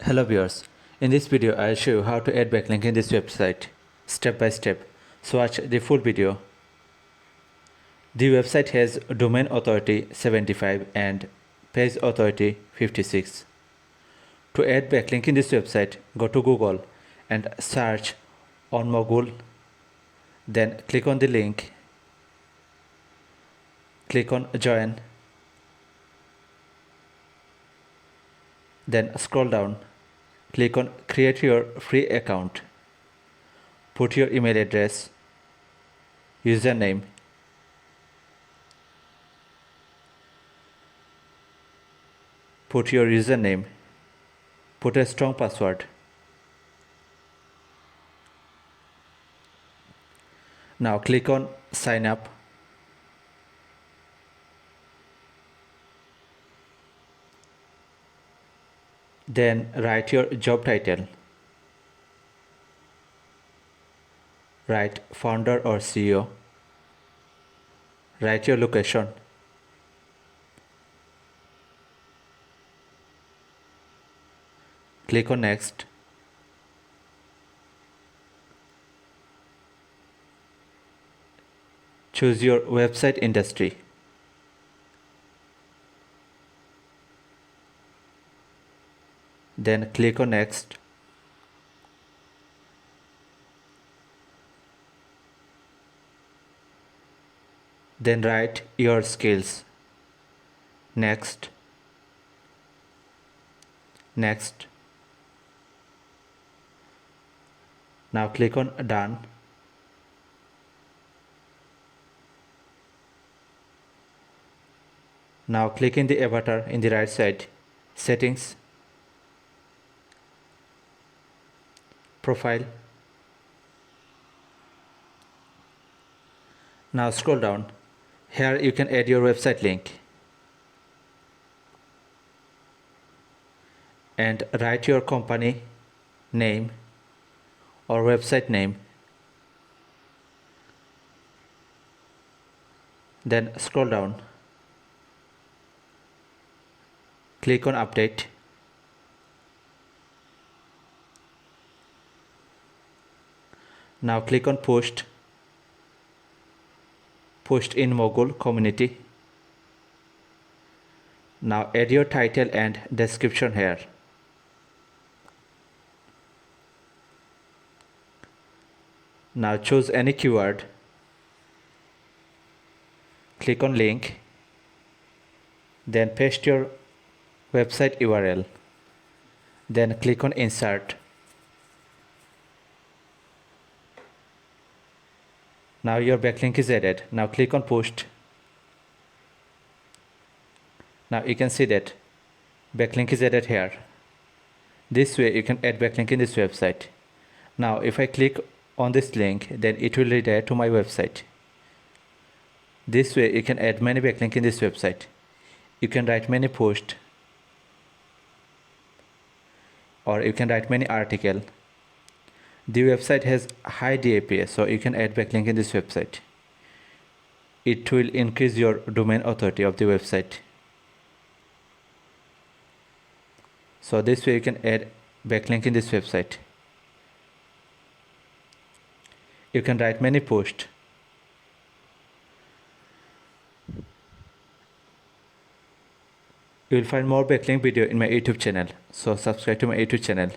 Hello viewers, in this video I'll show you how to add backlink in this website step by step. So watch the full video. The website has domain authority 75 and page authority 56. To add backlink in this website, go to Google and search OnMogul. Then click on the link, click on join, then scroll down, click on create your free account, put your email address, username, put your username, put a strong password. Now click on sign up. Then write your job title. Write founder or CEO. Write your location. Click on next. Choose your website industry. Then click on next. Then write your skills. Next. Next. Now click on done. Now click in the avatar in the right side, settings, profile. Now scroll down. Here you can add your website link and write your company name or website name. Then scroll down. Click on update. Now click on post in Mogul community. Now add your title and description here. Now choose any keyword. Click on link. Then paste your website URL. Then click on insert. Now your backlink is added. Now click on post. Now you can see that backlink is added here. This way you can add backlink in this website. Now if I click on this link, then it will redirect to my website. This way you can add many backlink in this website. You can write many posts, or you can write many articles. The website has high DAPA, so you can add backlink in this website. It will increase your domain authority of the website. So this way you can add backlink in this website. You can write many posts. You will find more backlink video in my YouTube channel. So subscribe to my YouTube channel.